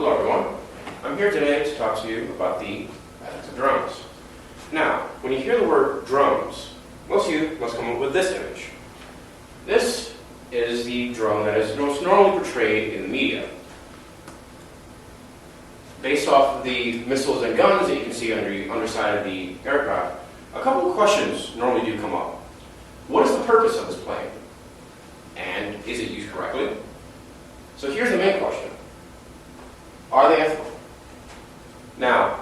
Hello everyone. I'm here today to talk to you about the ethics of drones. Now, when you hear the word drones, most of you must come up with this image. This is the drone that is most normally portrayed in the media. Based off of the missiles and guns that you can see on the underside of the aircraft, a couple of questions normally do come up. What is the purpose of this plane? And is it used correctly? So here's the main question. Are they ethical? Now,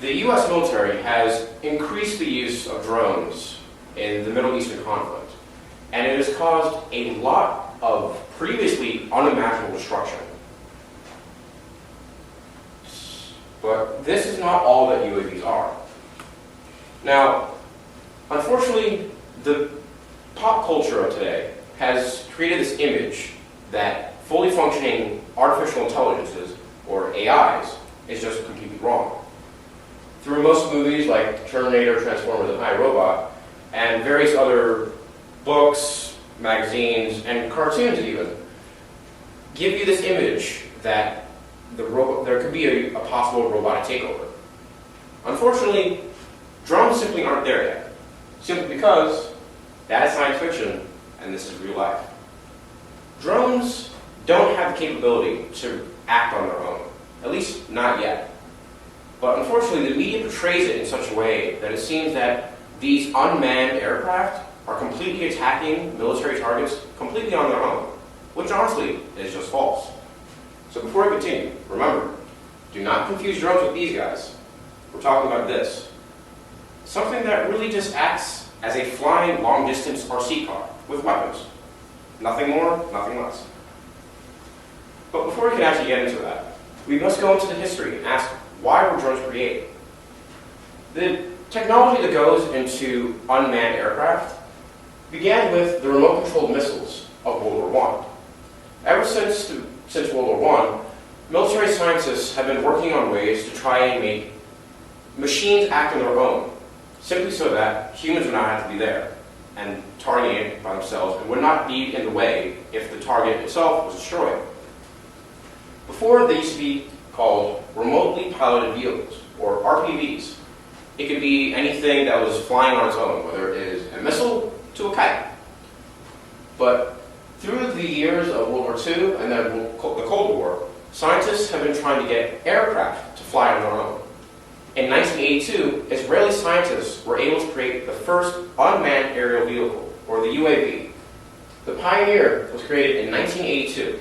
the US military has increased the use of drones in the Middle Eastern conflict, and it has caused a lot of previously unimaginable destruction. But this is not all that UAVs are. Now, unfortunately, the pop culture of today has created this image that fully functioning artificial intelligences, or AIs, is just completely wrong. Through most movies like Terminator, Transformers, and iRobot, and various other books, magazines, and cartoons even, give you this image that there could be a possible robotic takeover. Unfortunately, drones simply aren't there yet, simply because that is science fiction and this is real life. Drones don't have the capability to act on their own, at least not yet. But unfortunately, the media portrays it in such a way that it seems that these unmanned aircraft are completely attacking military targets completely on their own, which honestly is just false. So before I continue, remember, do not confuse drones with these guys. We're talking about this. Something that really just acts as a flying long-distance RC car with weapons. Nothing more, nothing less. But before we can actually get into that, we must go into the history and ask, why were drones created? The technology that goes into unmanned aircraft began with the remote-controlled missiles of World War I. Ever since World War I, military scientists have been working on ways to try and make machines act on their own, simply so that humans would not have to be there and targeting it by themselves and would not be in the way if the target itself was destroyed. Before, they used to be called remotely piloted vehicles, or RPVs. It could be anything that was flying on its own, whether it is a missile to a kite. But through the years of World War II and then the Cold War, scientists have been trying to get aircraft to fly on their own. In 1982, Israeli scientists were able to create the first unmanned aerial vehicle, or the UAV. The Pioneer was created in 1982.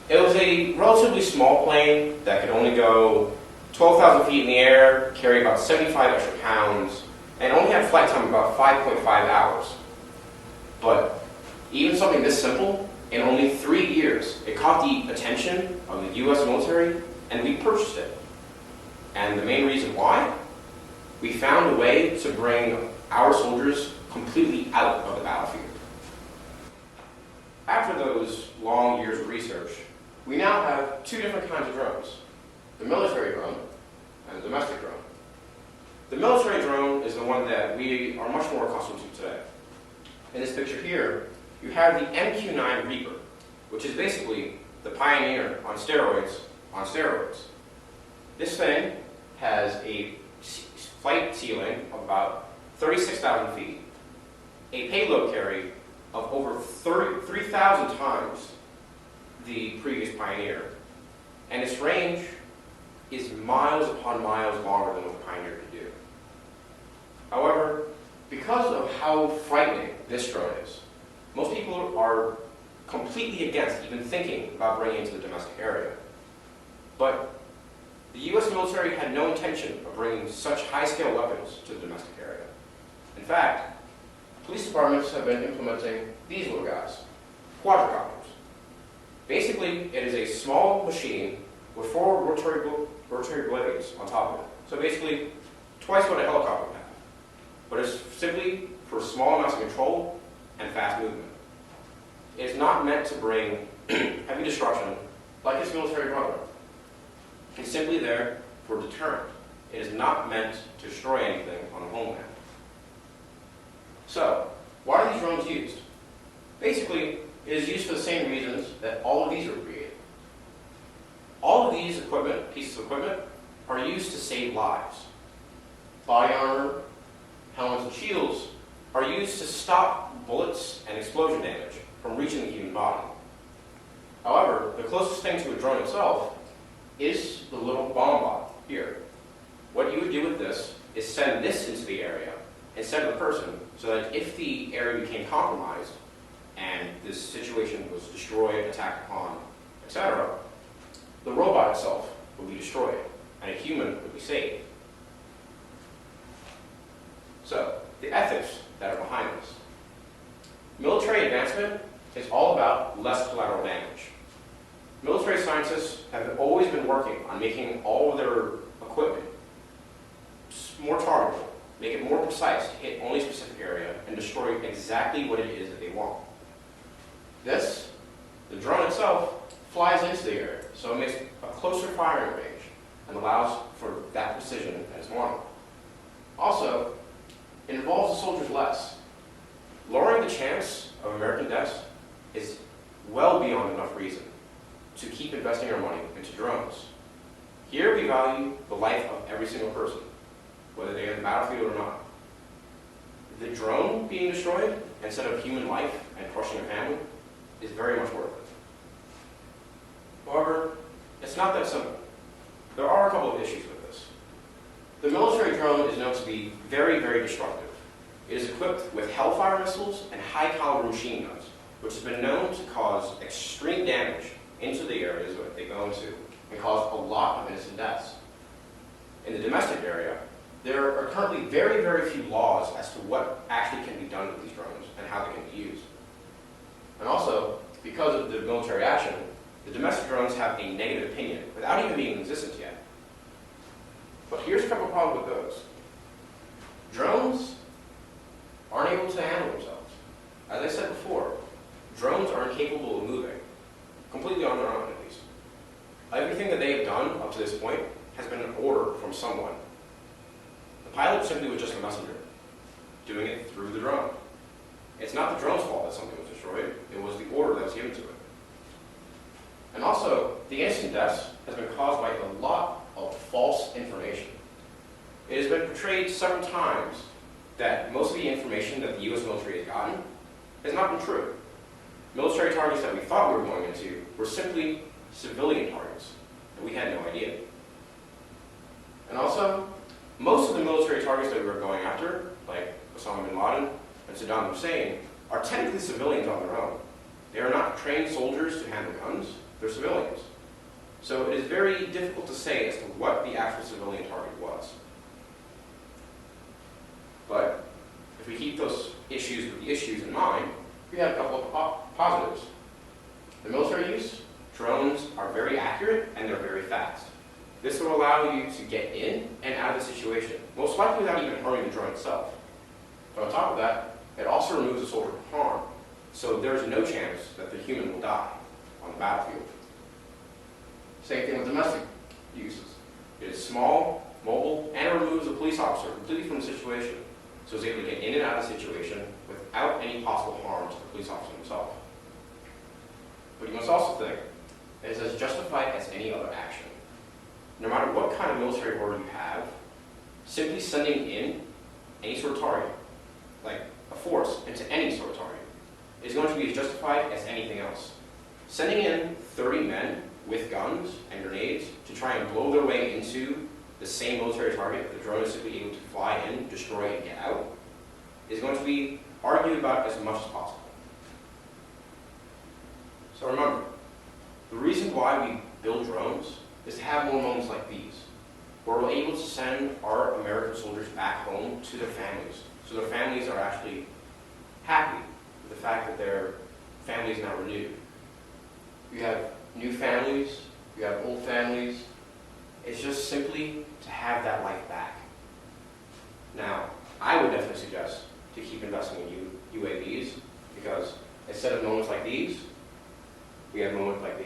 It was a relatively small plane that could only go 12,000 feet in the air, carry about 75 extra pounds, and only had flight time of about 5.5 hours. But even something this simple, in only 3 years, it caught the attention of the US military, and we purchased it. And the main reason why? We found a way to bring our soldiers completely out of the battlefield. After those long years of research, we now have two different kinds of drones, the military drone and the domestic drone. The military drone is the one that we are much more accustomed to today. In this picture here, you have the MQ-9 Reaper, which is basically the Pioneer on steroids on steroids. This thing has a flight ceiling of about 36,000 feet, a payload carry of over 3,000 times the previous Pioneer, and its range is miles upon miles longer than what the Pioneer could do. However, because of how frightening this drone is, most people are completely against even thinking about bringing it to the domestic area. But the US military had no intention of bringing such high-scale weapons to the domestic area. In fact, police departments have been implementing these little guys, quadricopters. Basically, it is a small machine with 4 rotary blades on top of it. So basically, twice what a helicopter would have. But it's simply for small amounts of control and fast movement. It is not meant to bring heavy destruction like its military brother. It's simply there for deterrent. It is not meant to destroy anything on the homeland. So, why are these drones used? Basically, it is used for the same reasons that all of these were created. All of these pieces of equipment are used to save lives. Body armor, helmets, and shields are used to stop bullets and explosion damage from reaching the human body. However, the closest thing to a drone itself is the little bomb bot here. What you would do with this is send this into the area instead of the person, so that if the area became compromised and this situation was destroyed, attacked upon, etc., the robot itself would be destroyed and a human would be saved. So, the ethics that are behind this. Military advancement is all about less collateral damage. Military scientists have always been working on making all of their equipment more targetable, make it more precise to hit only a specific area and destroy exactly what it is that they want. This, the drone itself, flies into the area, so it makes a closer firing range and allows for that precision that is wanted. Also, it involves the soldiers less. Lowering the chance of American deaths is well beyond enough reason to keep investing our money into drones. Here we value the life of every single person, whether they're in the battlefield or not. The drone being destroyed instead of human life and crushing a family is very much worth it. However, it's not that simple. There are a couple of issues with this. The military drone is known to be very, very destructive. It is equipped with Hellfire missiles and high-caliber machine guns, which has been known to cause extreme damage into the areas that they go into and cause a lot of innocent deaths. In the domestic area, there are currently very, very few laws as to what actually can be done with these drones and how they can be used. And also, because of the military action, the domestic drones have a negative opinion without even being in existence yet. But here's a couple of problems with those. Drones aren't able to handle themselves. As I said before, drones are incapable of moving, completely on their own at least. Everything that they have done up to this point has been an order from someone. The pilot simply was just a messenger, doing it through the drone. It's not the drone's fault that something was destroyed, it was the order that was given to it. And also, the innocent deaths has been caused by a lot of false information. It has been portrayed several times that most of the information that the US military has gotten has not been true. Military targets that we thought we were going into were simply civilian targets, and we had no idea. And also, most of the military targets that we were going after, like Osama bin Laden and Saddam Hussein, are technically civilians on their own. They are not trained soldiers to handle guns, they're civilians. So it is very difficult to say as to what the actual civilian target was. But if we keep those issues with the issues in mind, we have a couple of positives. The military use, drones are very accurate and they're very fast. This will allow you to get in and out of the situation, most likely without even harming the drone itself. But on top of that, it also removes the soldier from harm, so there's no chance that the human will die on the battlefield. Same thing with domestic uses. It is small, mobile, and it removes the police officer completely from the situation, so it's able to get in and out of the situation without any possible harm to the police officer himself. But you must also think that it is as justified as any other action. No matter what kind of military order you have, simply sending in any sort of target, like a force into any sort of target, is going to be as justified as anything else. Sending in 30 men with guns and grenades to try and blow their way into the same military target the drone is simply able to fly in, destroy, and get out, is going to be argued about as much as possible. So remember, the reason why we build drones is to have more moments like these, where we're able to send our American soldiers back home to their families, so their families are actually happy with the fact that their family is now renewed. You have new families, you have old families. It's just simply to have that life back. Now, I would definitely suggest to keep investing in UAVs, because instead of moments like these, we have moments like